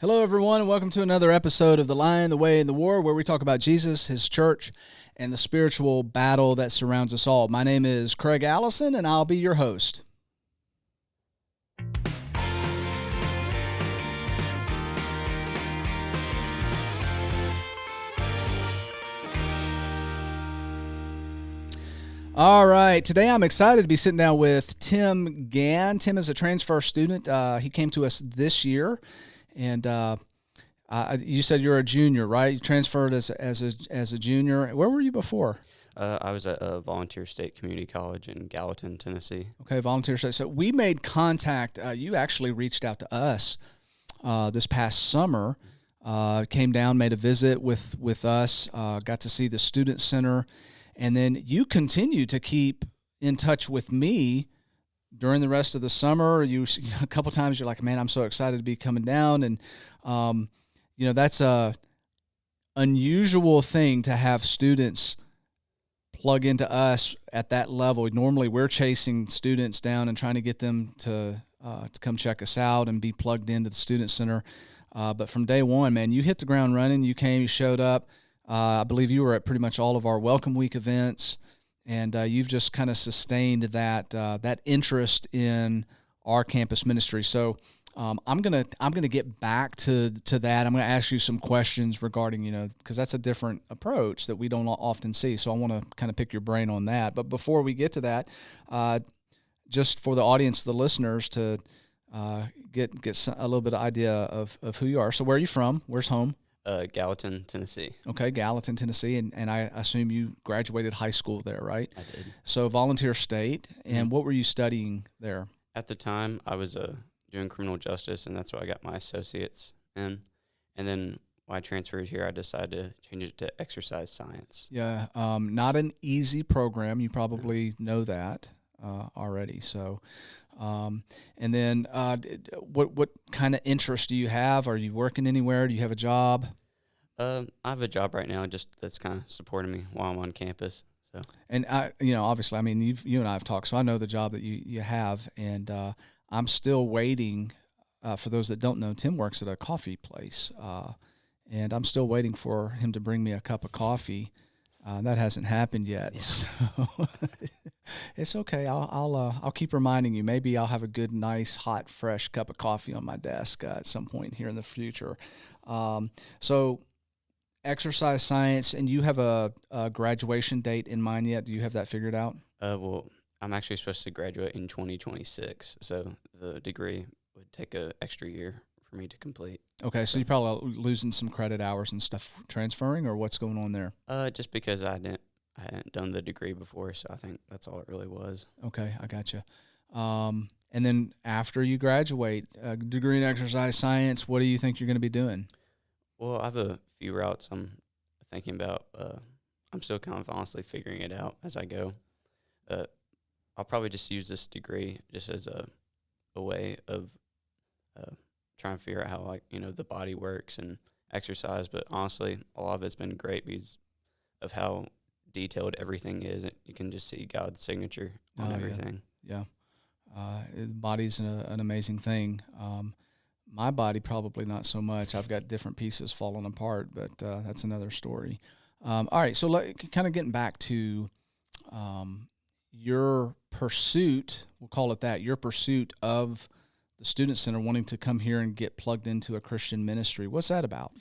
Hello, everyone, and welcome to another episode of The Lion, the Way, and the War, where we talk about Jesus, his church, and the spiritual battle that surrounds us all. My name is Craig Allison, and I'll be your host. All right, today I'm excited to be sitting down with Tim Gann. Tim is a transfer student. He came to us this year. And you said you're a junior, right? You transferred as a junior. Where were you before? I was at a Volunteer State Community College in Gallatin, Tennessee. Okay, Volunteer State. So we made contact. You actually reached out to us this past summer. Came down, made a visit with us. Got to see the student center, and then you continue to keep in touch with me during the rest of the summer. A couple times you're like, man, I'm so excited to be coming down. And, that's a unusual thing to have students plug into us at that level. Normally we're chasing students down and trying to get them to come check us out and be plugged into the student center. But from day one, man, you hit the ground running. You came, you showed up. I believe you were at pretty much all of our Welcome Week events. And you've just kind of sustained that interest in our campus ministry. So I'm gonna get back to that. I'm gonna ask you some questions regarding, because that's a different approach that we don't often see. So I want to kind of pick your brain on that. But before we get to that, just for the audience, the listeners, to get a little bit of idea of who you are. So where are you from? Where's home? Gallatin, Tennessee. Okay, Gallatin, Tennessee, and I assume you graduated high school there, right? I did. So Volunteer State, and what were you studying there? At the time, I was doing criminal justice, and that's what I got my associates in. And then when I transferred here, I decided to change it to exercise science. Yeah, not an easy program. You probably know that already. So, and then what kind of interest do you have? Are you working anywhere? Do you have a job? I have a job right now, just that's kind of supporting me while I'm on campus. So, and obviously, I mean, you and I have talked, so I know the job that you have, and I'm still waiting. For those that don't know, Tim works at a coffee place, and I'm still waiting for him to bring me a cup of coffee. That hasn't happened yet, yeah. So it's okay. I'll keep reminding you. Maybe I'll have a good, nice, hot, fresh cup of coffee on my desk at some point here in the future. So exercise science, and you have a graduation date in mind yet? Do you have that figured out? Well, I'm actually supposed to graduate in 2026, so the degree would take an extra year for me to complete. Okay, so you're probably losing some credit hours and stuff transferring, or what's going on there? Just because I hadn't done the degree before, so I think that's all it really was. Okay, I gotcha. And then after you graduate, a degree in exercise science, what do you think you're going to be doing? Well, I have a few routes I'm thinking about. I'm still kind of honestly figuring it out as I go. I'll probably just use this degree just as a way of trying to figure out how, the body works and exercise. But honestly, a lot of it's been great because of how detailed everything is. You can just see God's signature on everything. Yeah. The body's an amazing thing. My body, probably not so much. I've got different pieces falling apart, but that's another story. All right, so kind of getting back to your pursuit, we'll call it that, your pursuit of the Student Center, wanting to come here and get plugged into a Christian ministry. What's that about?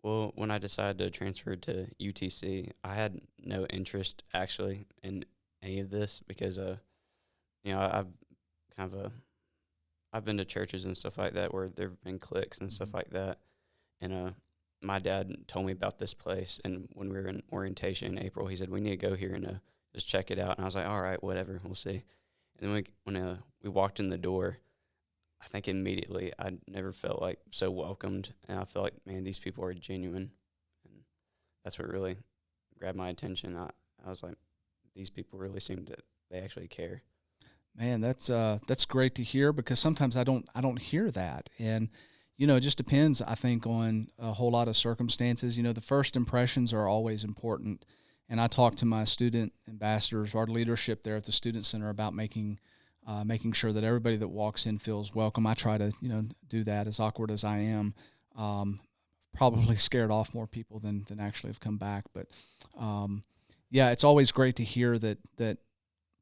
Well, when I decided to transfer to UTC, I had no interest actually in any of this because, I've I've been to churches and stuff like that where there have been cliques and stuff like that. And my dad told me about this place, and when we were in orientation in April, he said, we need to go here and just check it out. And I was like, all right, whatever, we'll see. And then when we walked in the door, I think immediately I never felt like so welcomed, and I felt like, man, these people are genuine, and that's what really grabbed my attention. I was like, these people really seem that they actually care. Man, that's great to hear, because sometimes I don't hear that, and it just depends, I think, on a whole lot of circumstances. The first impressions are always important, and I talk to my student ambassadors, our leadership there at the Student Center, about making sure that everybody that walks in feels welcome. I try to, do that, as awkward as I am. probably scared off more people than actually have come back. But yeah, it's always great to hear that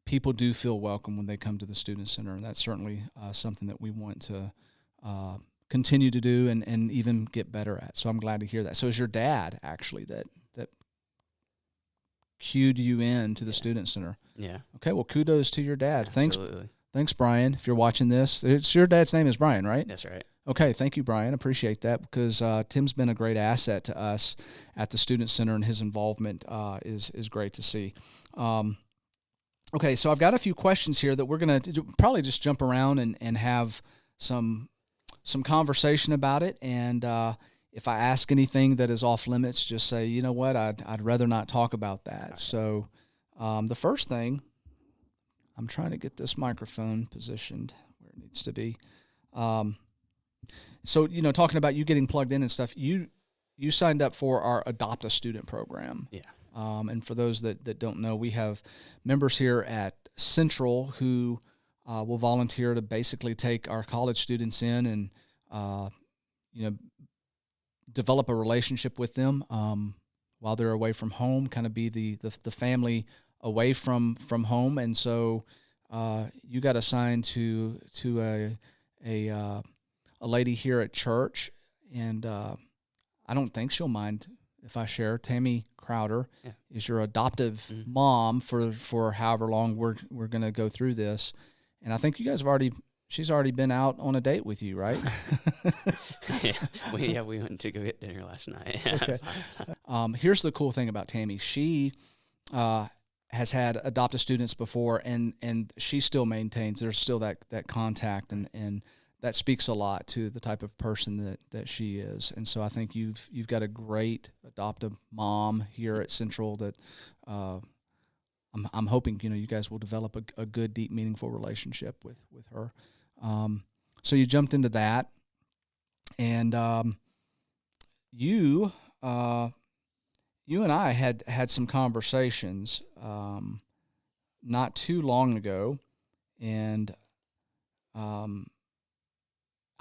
people do feel welcome when they come to the Student Center, and that's certainly something that we want to continue to do and even get better at. So I'm glad to hear that. So is your dad actually that cued you in to the Student Center? Yeah. Okay, well, kudos to your dad. Absolutely. Thanks, Brian. If you're watching this, it's your dad's name is Brian, right? That's right. Okay, thank you, Brian. Appreciate that, because Tim's been a great asset to us at the Student Center, and his involvement is great to see. Okay, so I've got a few questions here that we're going to probably just jump around and have some conversation about it. And if I ask anything that is off limits, just say, you know what, I'd rather not talk about that. Okay. So the first thing, I'm trying to get this microphone positioned where it needs to be. So, talking about you getting plugged in and stuff, you signed up for our Adopt a Student program. Yeah. And for those that don't know, we have members here at Central who will volunteer to basically take our college students in and, develop a relationship with them while they're away from home, kind of be the family away from home. And so you got assigned to a lady here at church, and I don't think she'll mind if I share. Tammy Crowder is your adoptive mom for however long we're going to go through this. And I think you guys she's already been out on a date with you, right? We went to go get dinner last night. Okay. Here's the cool thing about Tammy. She has had adoptive students before, and she still maintains, there's still that contact, and that speaks a lot to the type of person that she is. And so I think you've got a great adoptive mom here at Central that I'm hoping you guys will develop a good, deep, meaningful relationship with her. So you jumped into that, and you and I had some conversations not too long ago, and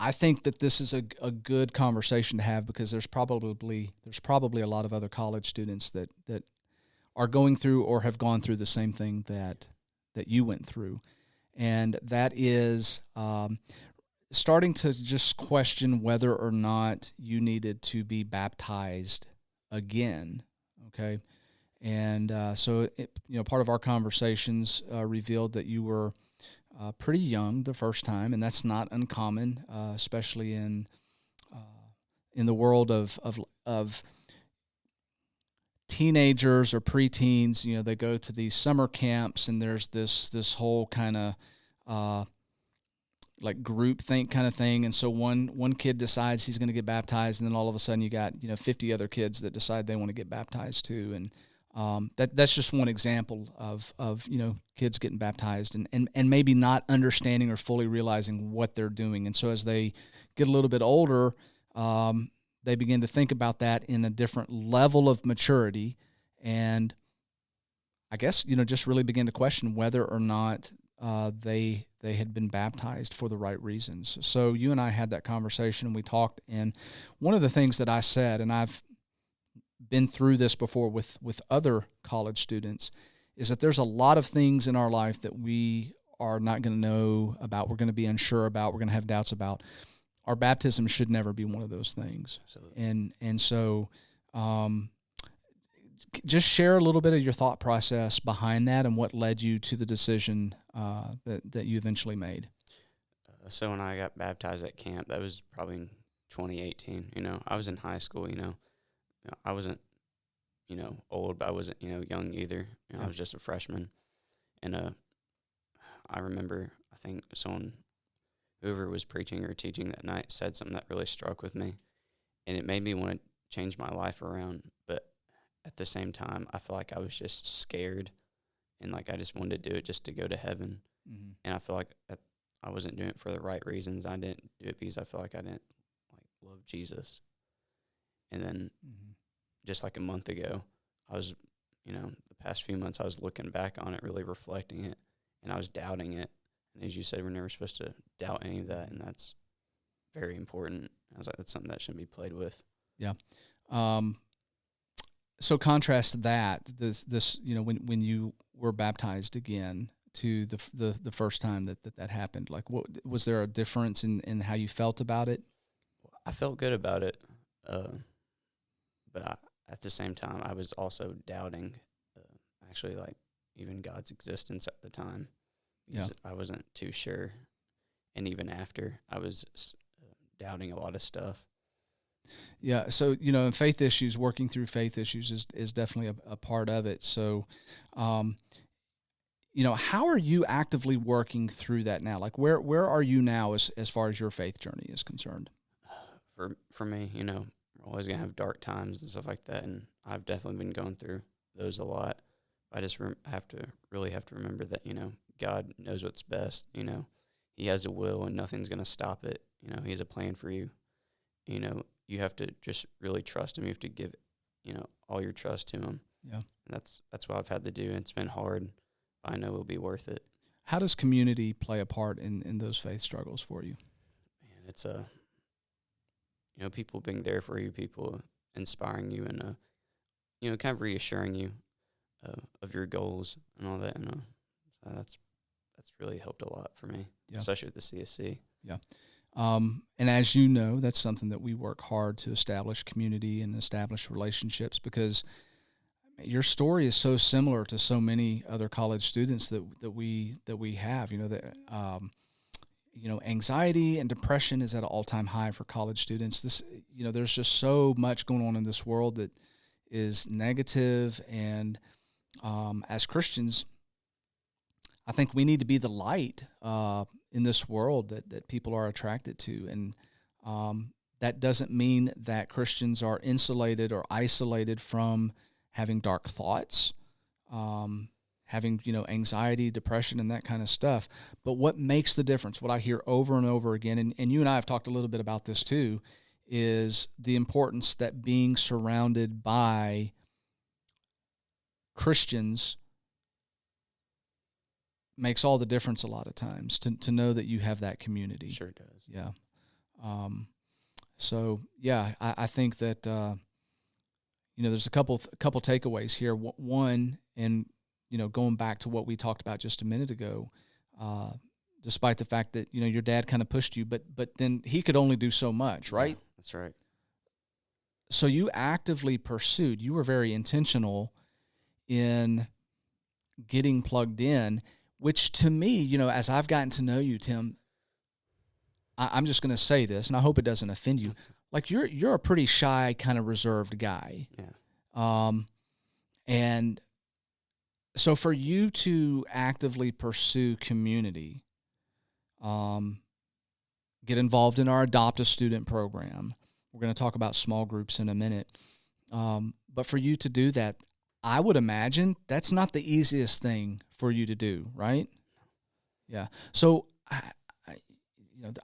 I think that this is a good conversation to have, because there's probably a lot of other college students that are going through or have gone through the same thing that you went through, and that is starting to just question whether or not you needed to be baptized again. Okay, and so part of our conversations revealed that you were pretty young the first time, and that's not uncommon, especially in the world of teenagers or preteens. They go to these summer camps, and there's this whole kind of like group think kind of thing. And so one kid decides he's going to get baptized, and then all of a sudden you got 50 other kids that decide they want to get baptized too. And that's just one example of kids getting baptized and maybe not understanding or fully realizing what they're doing. And so as they get a little bit older, they begin to think about that in a different level of maturity, and I guess just really begin to question whether or not they had been baptized for the right reasons. So you and I had that conversation, and we talked, and one of the things that I said, and I've been through this before with other college students, is that there's a lot of things in our life that we are not going to know about, we're going to be unsure about, we're going to have doubts about. Our baptism should never be one of those things. Absolutely. And so just share a little bit of your thought process behind that and what led you to the decision that you eventually made. So when I got baptized at camp, that was probably in 2018. I was in high school. I wasn't old, but I wasn't young either. I was just a freshman, and I remember, I think whoever was preaching or teaching that night said something that really struck with me, and it made me want to change my life around. But at the same time, I feel like I was just scared, and like I just wanted to do it just to go to heaven. Mm-hmm. And I feel like I wasn't doing it for the right reasons. I didn't do it because I feel like I didn't love Jesus. And then just like a month ago, I was, the past few months, I was looking back on it, really reflecting it, and I was doubting it. And as you said, we're never supposed to doubt any of that, and that's very important. I was like, that's something that shouldn't be played with. Yeah. So contrast that this when you were baptized again to the first time that happened. Like, what was there a difference in how you felt about it? I felt good about it, but at the same time, I was also doubting, actually, like even God's existence at the time. Yeah. I wasn't too sure, and even after, I was doubting a lot of stuff. Yeah. So, in faith issues, working through faith issues is definitely a part of it. So, how are you actively working through that now? Like, where are you now as far as your faith journey is concerned? For me, we're always gonna have dark times and stuff like that, and I've definitely been going through those a lot. I just have to remember that God knows what's best. He has a will, and nothing's gonna stop it. He has a plan for you. You have to just really trust him. You have to give all your trust to him. Yeah, and that's what I've had to do. And it's been hard, but I know it'll be worth it. How does community play a part in those faith struggles for you? Man, it's people being there for you, people inspiring you, and kind of reassuring you of your goals and all that. And so that's really helped a lot for me, especially with the CSC. Yeah. And as you know, that's something that we work hard to establish community and establish relationships, because your story is so similar to so many other college students that we have. Anxiety and depression is at an all-time high for college students. There's just so much going on in this world that is negative, and as Christians, I think we need to be the light in this world that people are attracted to. And that doesn't mean that Christians are insulated or isolated from having dark thoughts, having, anxiety, depression, and that kind of stuff. But what makes the difference, what I hear over and over again, and you and I have talked a little bit about this too, is the importance that being surrounded by Christians makes all the difference a lot of times, to know that you have that community. Sure does. Yeah. I think that, there's a couple takeaways here. One, and, going back to what we talked about just a minute ago, despite the fact that, your dad kind of pushed you, but then he could only do so much, right? Yeah, that's right. So you actively pursued, you were very intentional in getting plugged in, which to me, as I've gotten to know you, Tim, I'm just going to say this, and I hope it doesn't offend you. Like, you're a pretty shy, kind of reserved guy. Yeah. And so for you to actively pursue community, get involved in our Adopt a Student program. We're going to talk about small groups in a minute. But for you to do that, I would imagine that's not the easiest thing for you to do, right? Yeah. So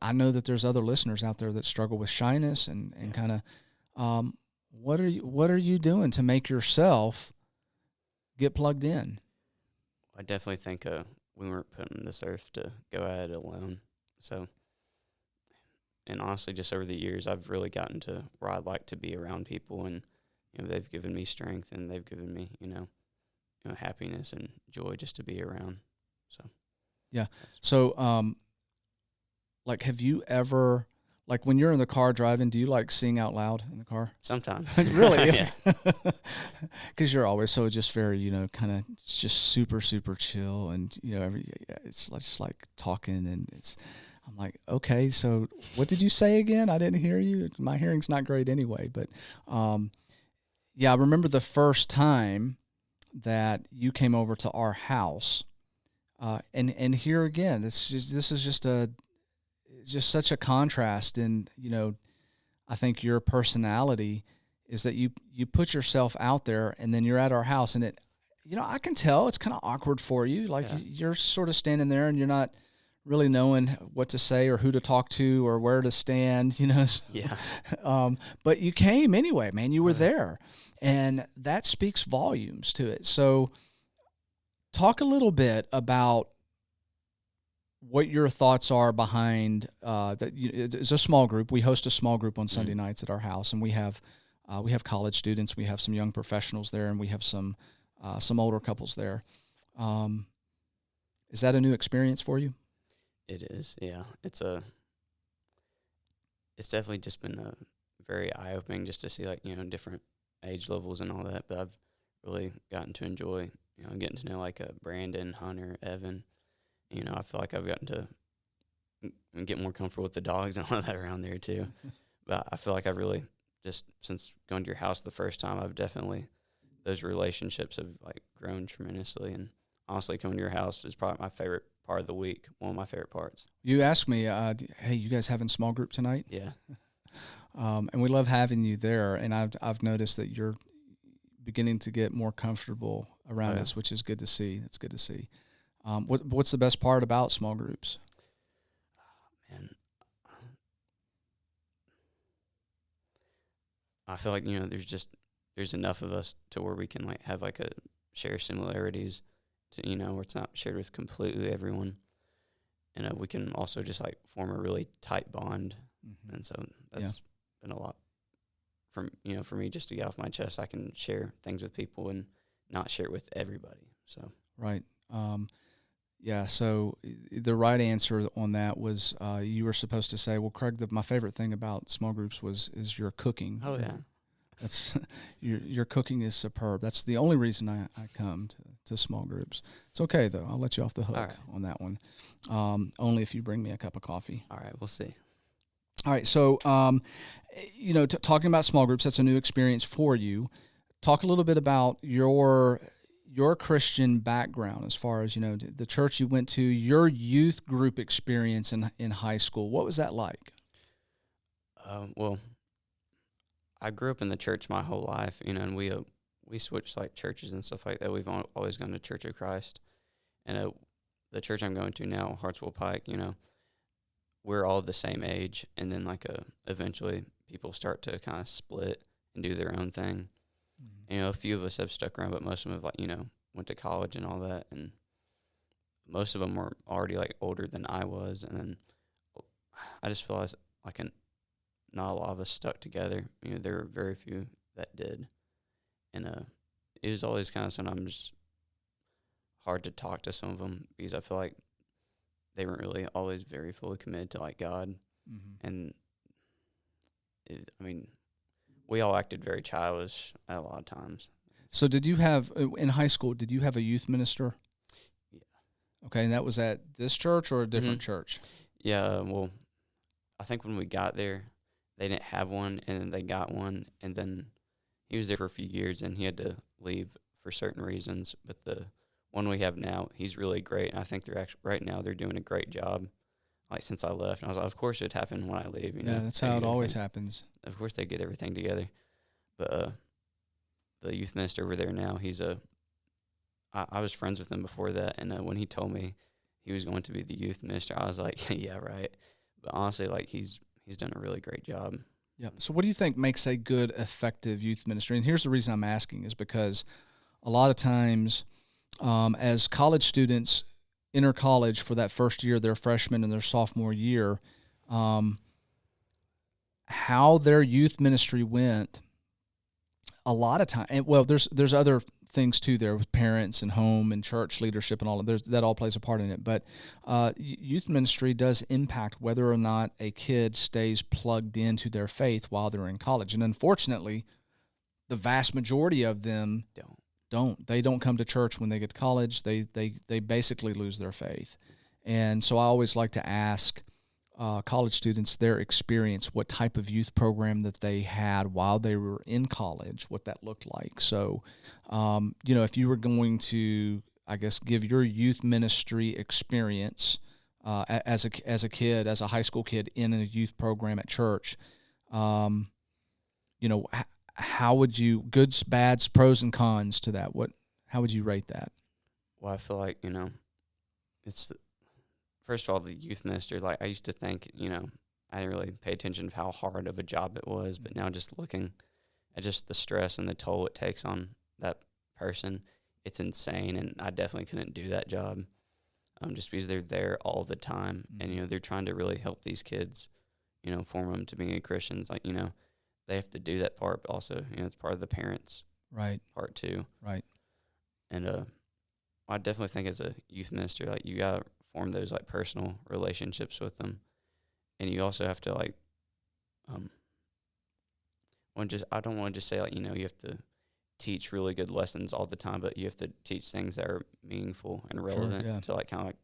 I know that there's other listeners out there that struggle with shyness and kind of, what are you doing to make yourself get plugged in? I definitely think we weren't put on this earth to go at it alone. So, and honestly, just over the years, I've really gotten to where I'd like to be around people, and they've given me strength, and they've given me happiness and joy just to be around. So, yeah. So, like, have you ever, like, when you're in the car driving, do you like sing out loud in the car? Sometimes. Really? Yeah. Because you're always so just very, kind of just super, super chill. And, it's just like talking, and I'm like, okay, so what did you say again? I didn't hear you. My hearing's not great anyway. But, I remember the first time that you came over to our house. And here again, this is just such a contrast. And, I think your personality is that you put yourself out there, and then you're at our house, and it, I can tell it's kind of awkward for you. Like, you're sort of standing there and you're not really knowing what to say or who to talk to or where to stand, Yeah. But you came anyway, man. You were there, and that speaks volumes to it. So talk a little bit about what your thoughts are behind that. It's a small group. We host a small group on Sunday nights at our house, and we have college students, we have some young professionals there, and we have some older couples there. Is that a new experience for you? It is, yeah. It's definitely just been very eye-opening just to see, like, different age levels and all that. But I've really gotten to enjoy, getting to know, like, Brandon, Hunter, Evan. I feel like I've gotten to get more comfortable with the dogs and all that around there too. But I feel like I've really just, since going to your house the first time, I've definitely, those relationships have, like, grown tremendously. And honestly, coming to your house is probably my favorite part of the week, one of my favorite parts. You asked me, hey, you guys having small group tonight? Yeah. And we love having you there. And I've noticed that you're beginning to get more comfortable around us, which is good to see. It's good to see. What's the best part about small groups? Man, I feel like, there's enough of us to where we can, like, have, like, share similarities to, where it's not shared with completely everyone. And we can also just, like, form a really tight bond. Mm-hmm. And so that's been a lot for me just to get off my chest. I can share things with people and not share it with everybody. So. Right. So the right answer on that was you were supposed to say, well, Craig, my favorite thing about small groups is your cooking. Oh, yeah. That's your cooking is superb. That's the only reason I come to small groups. It's okay, though. I'll let you off the hook on that one. Only if you bring me a cup of coffee. All right, we'll see. All right, so, talking about small groups, that's a new experience for you. Talk a little bit about your Christian background as far as, the church you went to, your youth group experience in high school. What was that like? Well, I grew up in the church my whole life, and we switched, like, churches and stuff like that. We've always gone to Church of Christ. And the church I'm going to now, Hartsville Pike, we're all the same age. And then, like, eventually people start to kind of split and do their own thing. Mm-hmm. A few of us have stuck around, but most of them have, like, went to college and all that. And most of them were already, like, older than I was. And then I just feel like not a lot of us stuck together. There were very few that did. And it was always kind of sometimes hard to talk to some of them because I feel like they weren't really always very fully committed to, like, God. Mm-hmm. And we all acted very childish at a lot of times. So did you have, in high school, did you have a youth minister? Yeah. Okay, and that was at this church or a different Mm-hmm. church? Yeah, well, I think when we got there, they didn't have one, and then they got one, and then he was there for a few years, and he had to leave for certain reasons. But the one we have now, he's really great, and I think right now they're doing a great job. Like, since I left, and I was like, of course it'd happen when I leave. Yeah, that's how it always happens. Of course they get everything together. But the youth minister over there now, I was friends with him before that, and when he told me he was going to be the youth minister, I was like, yeah, right. But honestly, like, he's done a really great job. Yeah. So what do you think makes a good, effective youth ministry? And here's the reason I'm asking is because a lot of times as college students enter college for that first year, their freshman and their sophomore year, how their youth ministry went, a lot of time, and well, there's other things too there with parents and home and church leadership and all of that all plays a part in it. But youth ministry does impact whether or not a kid stays plugged into their faith while they're in college. And unfortunately, the vast majority of them don't. They don't come to church when they get to college. They basically lose their faith. And so I always like to ask college students their experience, what type of youth program that they had while they were in college, what that looked like. So, if you were going to, I guess, give your youth ministry experience as a kid, as a high school kid in a youth program at church, how would you, goods, bads, pros and cons to that? How would you rate that? Well, I feel like, it's first of all, the youth minister, like, I used to think, I didn't really pay attention to how hard of a job it was, but now just looking at just the stress and the toll it takes on that person, it's insane, and I definitely couldn't do that job. just because they're there all the time, and they're trying to really help these kids, form them to being Christians. Like they have to do that part, but also it's part of the parents' Right. part too. Right. And I definitely think as a youth minister, like you gotta form those like personal relationships with them, and you also have to like, I don't want to just say like you have to teach really good lessons all the time, but you have to teach things that are meaningful and relevant to like kind of like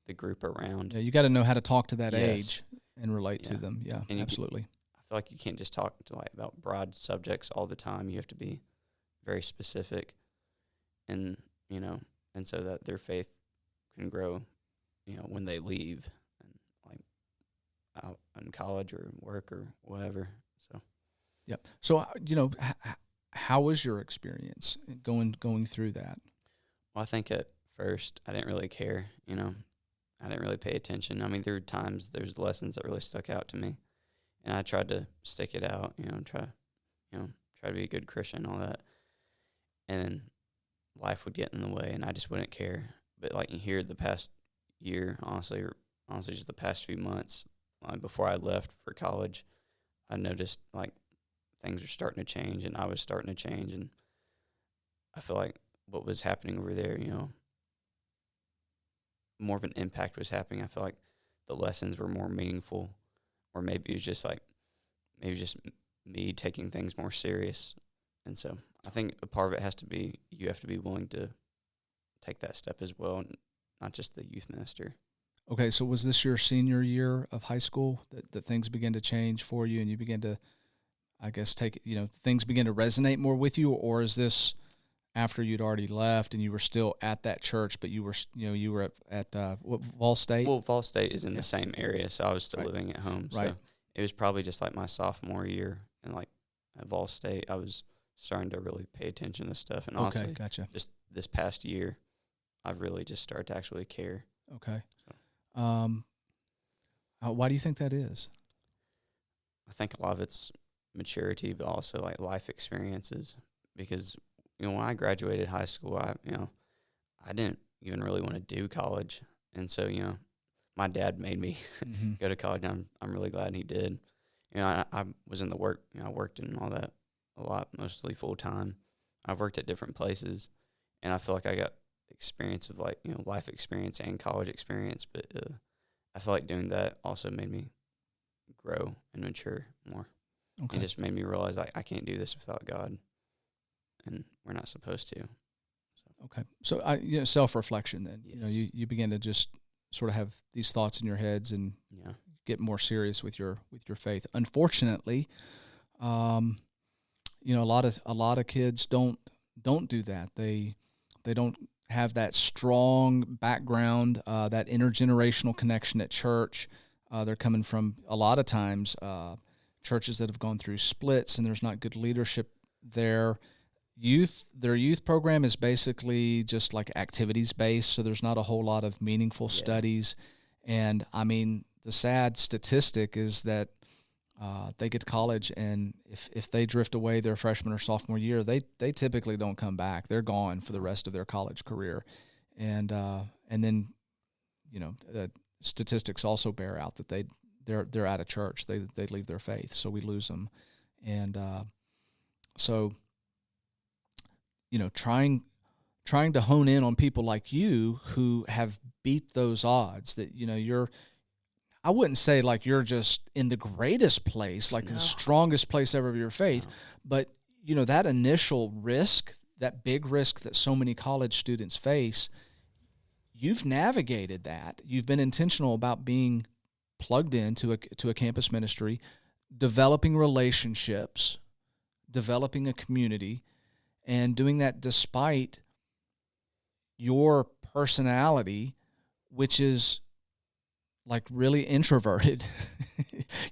the group around. Yeah, you got to know how to talk to that Yes. age and relate to them. Yeah, and absolutely. I feel like you can't just talk to like about broad subjects all the time. You have to be very specific, and and so that their faith can grow, when they leave and like out in college or work or whatever. So, yeah. So how was your experience going through that? well, I think at first I didn't really care. I didn't really pay attention. I mean, there's lessons that really stuck out to me, and I tried to stick it out. Try to be a good Christian, and all that, and then life would get in the way, and I just wouldn't care. But like here, the past year, honestly, just the past few months, before I left for college, I noticed like things were starting to change, and I was starting to change, and I feel like what was happening over there, more of an impact was happening. I feel like the lessons were more meaningful, or maybe it was just me taking things more serious. And so I think a part of it has to be you have to be willing to take that step as well, not just the youth minister. Okay, so was this your senior year of high school that things began to change for you, and you began to, I guess, things began to resonate more with you, or is this after you'd already left and you were still at that church, but you were at Vol State? Well, Vol State is in the same area, so I was still living at home. Right. So it was probably just like my sophomore year, and like at Vol State, I was starting to really pay attention to stuff. And honestly, gotcha. Just this past year, I've really just started to actually care. Okay. Why do you think that is? I think a lot of it's maturity, but also like life experiences. Because when I graduated high school, I didn't even really want to do college, and so my dad made me go to college. And I'm really glad he did. I was in the work. I worked in all that a lot, mostly full time. I've worked at different places, and I feel like I got experience of like life experience and college experience. But I feel like doing that also made me grow and mature more. Okay. It just made me realize I can't do this without God, and we're not supposed to. So. Okay. So self-reflection then. Yes. You begin to just sort of have these thoughts in your heads and get more serious with your faith. Unfortunately, a lot of kids don't do that. They don't have that strong background, that intergenerational connection at church. They're coming from a lot of times churches that have gone through splits, and there's not good leadership there. Their youth program is basically just like activities based, so there's not a whole lot of meaningful studies. And I mean, the sad statistic is that they get to college, and if they drift away their freshman or sophomore year, they typically don't come back. They're gone for the rest of their college career. And then the statistics also bear out that they're out of church. They leave their faith, so we lose them. And so trying to hone in on people like you who have beat those odds, that I wouldn't say like you're just in the greatest place, like the strongest place ever of your faith, but that initial risk, that big risk that so many college students face, you've navigated that. You've been intentional about being plugged into a campus ministry, developing relationships, developing a community, and doing that despite your personality, which is like really introverted.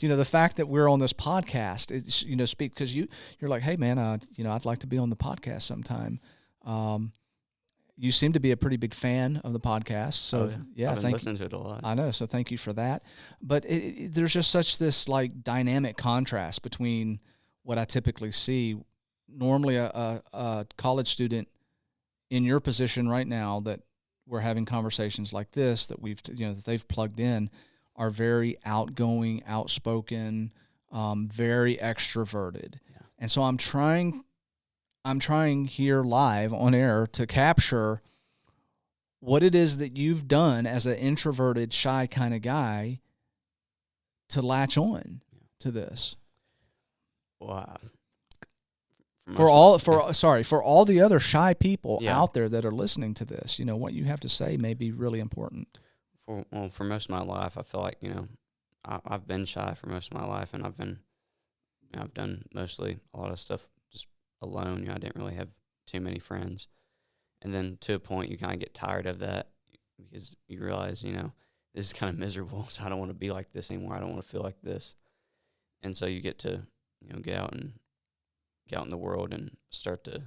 The fact that we're on this podcast, it's, speak, because you're like, hey man, I'd like to be on the podcast sometime. You seem to be a pretty big fan of the podcast. So I've been listening to it a lot. I know. So thank you for that. But there's just such this like dynamic contrast between what I typically see. Normally a college student in your position right now that we're having conversations like this that that they've plugged in are very outgoing, outspoken, very extroverted. Yeah. And so I'm trying here live on air to capture what it is that you've done as an introverted, shy kind of guy to latch on to this. Well, for all the other shy people out there that are listening to this, what you have to say may be really important. For most of my life, I feel like I've been shy for most of my life, and I've done mostly a lot of stuff just alone. I didn't really have too many friends, and then to a point you kind of get tired of that because you realize this is kind of miserable. So I don't want to be like this anymore. I don't want to feel like this, and so you get to get out in the world and start to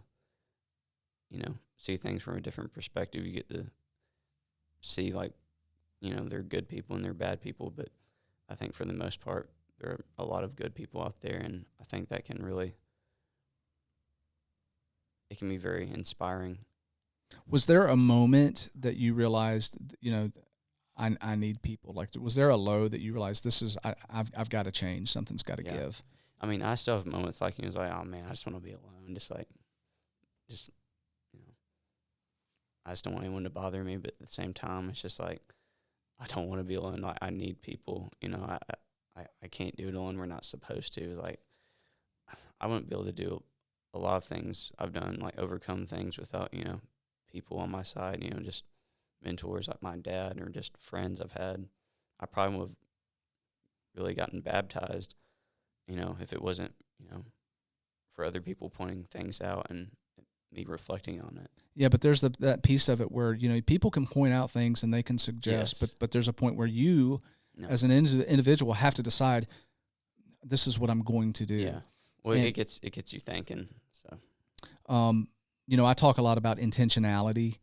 see things from a different perspective. You get to see there are good people and there are bad people, but I think for the most part there are a lot of good people out there, and I think that can be very inspiring. Was there a moment that you realized, I need people? Like, was there a low that you realized I've got to change, something's got to give? I mean, I still have moments like, it's like, oh man, I just want to be alone. I just don't want anyone to bother me. But at the same time, it's just like, I don't want to be alone. Like, I need people. I can't do it alone. We're not supposed to. Like, I wouldn't be able to do a lot of things I've done, like overcome things without, people on my side, just mentors like my dad or just friends I've had. I probably would have really gotten baptized, if it wasn't, for other people pointing things out and me reflecting on it. Yeah, but there's that piece of it where, people can point out things and they can suggest, Yes. but there's a point where you, as an individual, have to decide, this is what I'm going to do. Yeah. Well, it gets you thinking. So, I talk a lot about intentionality,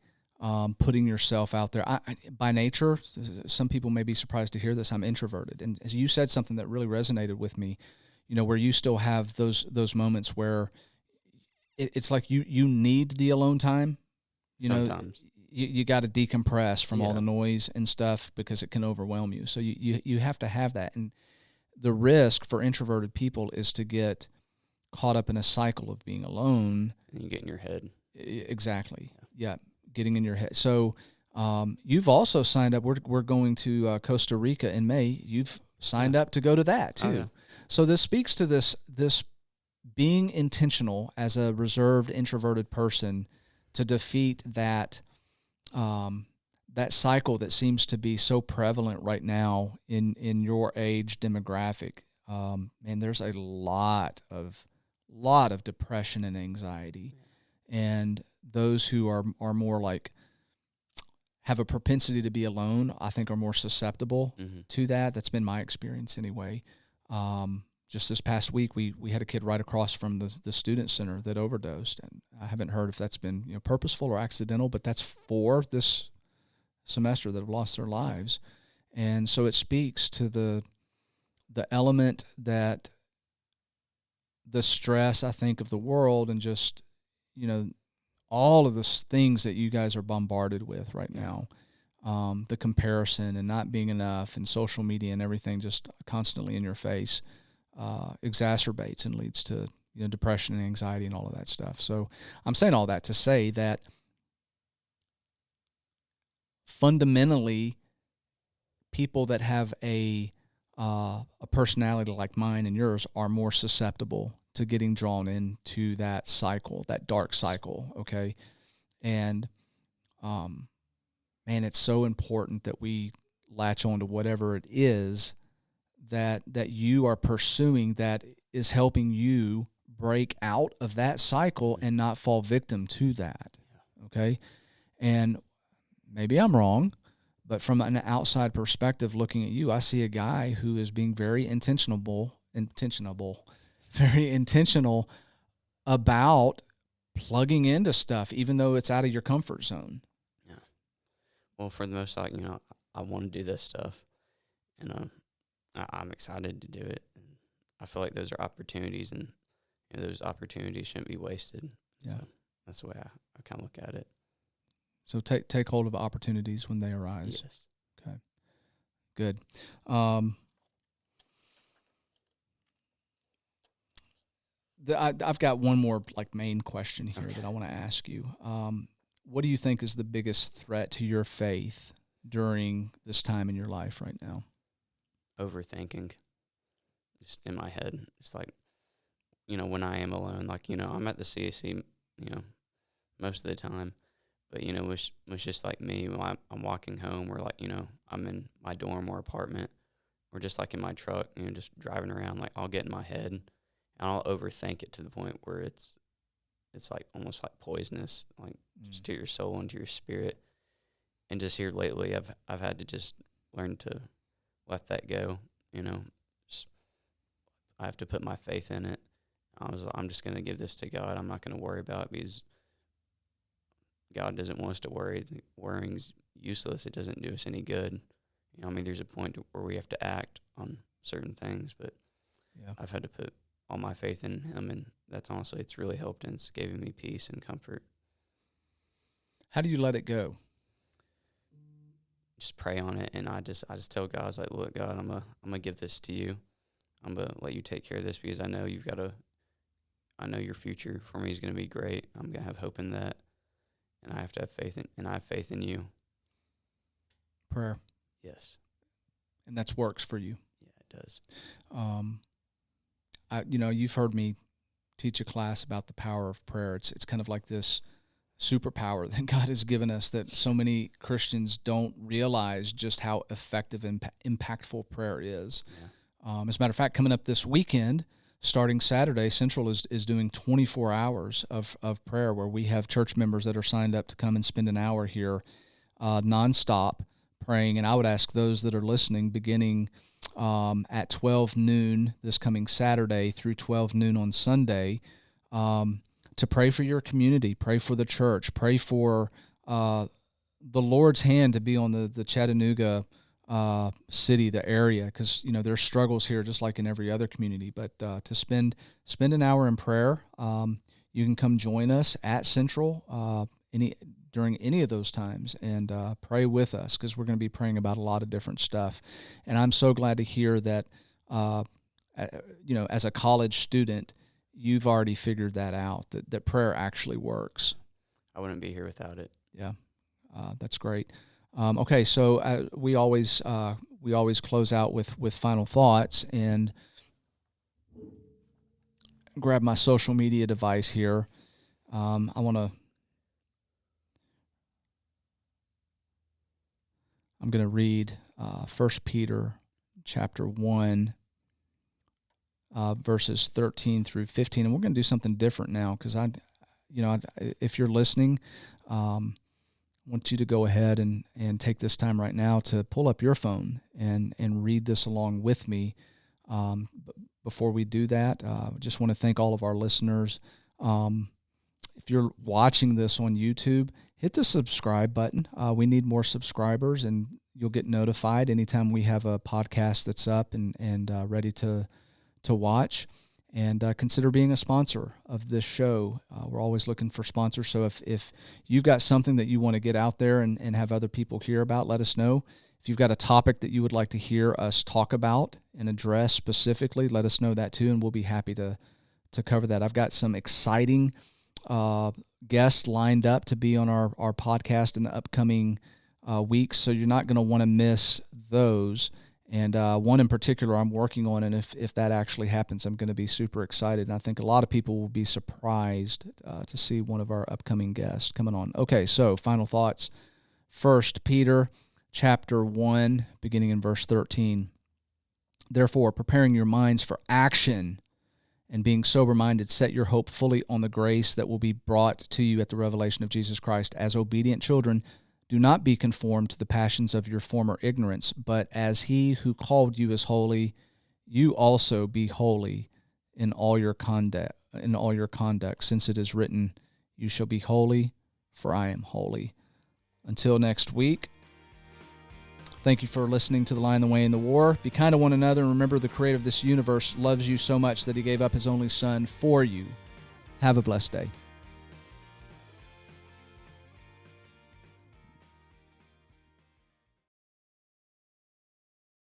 putting yourself out there. I by nature, some people may be surprised to hear this, I'm introverted. And as you said something that really resonated with me, where you still have those moments where it's like you need the alone time. Sometimes. You got to decompress from all the noise and stuff because it can overwhelm you. So you have to have that. And the risk for introverted people is to get caught up in a cycle of being alone. And you get in your head. Exactly. Yeah, getting in your head. So you've also signed up. We're going to Costa Rica in May. You've signed up to go to that too. Oh, yeah. So this speaks to this being intentional as a reserved, introverted person to defeat that that cycle that seems to be so prevalent right now in your age demographic. And there's a lot of depression and anxiety, and those who are more like have a propensity to be alone, I think, are more susceptible to that. That's been my experience anyway. Just this past week, we had a kid right across from the student center that overdosed, and I haven't heard if that's been purposeful or accidental, but that's 4 this semester that have lost their lives. And so it speaks to the element that the stress, I think, of the world and just all of the things that you guys are bombarded with right now, the comparison and not being enough and social media and everything just constantly in your face, exacerbates and leads to depression and anxiety and all of that stuff. So I'm saying all that to say that fundamentally, people that have a personality like mine and yours are more susceptible to getting drawn into that cycle, that dark cycle. Okay, and man, it's so important that we latch on to whatever it is that you are pursuing that is helping you break out of that cycle and not fall victim to that. Okay. And maybe I'm wrong, but from an outside perspective, looking at you, I see a guy who is being very intentional about plugging into stuff, even though it's out of your comfort zone. Yeah. Well, for the most part, I want to do this stuff, and I'm excited to do it. And I feel like those are opportunities, and those opportunities shouldn't be wasted. Yeah. So that's the way I kind of look at it. So take hold of opportunities when they arise. Yes. Okay. Good. I've got one more main question here that I want to ask you. What do you think is the biggest threat to your faith during this time in your life right now? Overthinking, just in my head. It's like, when I am alone, I'm at the CSC, most of the time, but, was just like me when I'm walking home, or I'm in my dorm or apartment, or just in my truck, just driving around, I'll get in my head and I'll overthink it to the point where it's almost like poisonous, just to your soul and to your spirit. And just here lately, I've had to just learn to let that go. I have to put my faith in it. I'm just going to give this to God. I'm not going to worry about it, because God doesn't want us to worry. Worrying's useless. It doesn't do us any good. There's a point where we have to act on certain things, but I've had to put all my faith in Him, and that's honestly, it's really helped, and it's given me peace and comfort. How do you let it go? Just pray on it, and I just tell God, I was like, look, God, I'm gonna give this to you. I'm gonna let you take care of this, because I know I know your future for me is gonna be great. I'm gonna have hope in that, and I have to have faith in you. Prayer. Yes. And that works for you. Yeah, it does. You've heard me teach a class about the power of prayer. It's kind of like this superpower that God has given us that so many Christians don't realize just how effective and impactful prayer is. Yeah. As a matter of fact, coming up this weekend, starting Saturday, Central is doing 24 hours of prayer, where we have church members that are signed up to come and spend an hour here nonstop praying. And I would ask those that are listening, beginning at 12 noon this coming Saturday through 12 noon on Sunday, to pray for your community, pray for the church, pray for the Lord's hand to be on the Chattanooga city, the area, because there's struggles here just like in every other community. But to spend an hour in prayer, you can come join us at Central during any of those times and pray with us, because we're going to be praying about a lot of different stuff. And I'm so glad to hear that as a college student, you've already figured that out, that prayer actually works. I wouldn't be here without it. Yeah, that's great. Okay, so we always close out with final thoughts, and grab my social media device here. I'm going to read 1 Peter chapter 1. Verses 13 through 15, and we're going to do something different now, because if you're listening, I want you to go ahead and take this time right now to pull up your phone and read this along with me. Before we do that, I just want to thank all of our listeners. If you're watching this on YouTube, hit the subscribe button. We need more subscribers, and you'll get notified anytime we have a podcast that's up and ready to watch. And consider being a sponsor of this show. We're always looking for sponsors. So if you've got something that you want to get out there and have other people hear about, let us know. If you've got a topic that you would like to hear us talk about and address specifically, let us know that too, and we'll be happy to cover that. I've got some exciting guests lined up to be on our podcast in the upcoming weeks, so you're not going to want to miss those. And one in particular I'm working on, and if that actually happens, I'm going to be super excited. And I think a lot of people will be surprised to see one of our upcoming guests coming on. Okay, so final thoughts. 1 Peter chapter 1, beginning in verse 13. Therefore, preparing your minds for action and being sober-minded, set your hope fully on the grace that will be brought to you at the revelation of Jesus Christ. As obedient children, do not be conformed to the passions of your former ignorance, but as He who called you is holy, you also be holy in all your conduct. Since it is written, "You shall be holy, for I am holy." Until next week, thank you for listening to The Lion, the Way, and the War. Be kind to one another, and remember the Creator of this universe loves you so much that He gave up His only Son for you. Have a blessed day.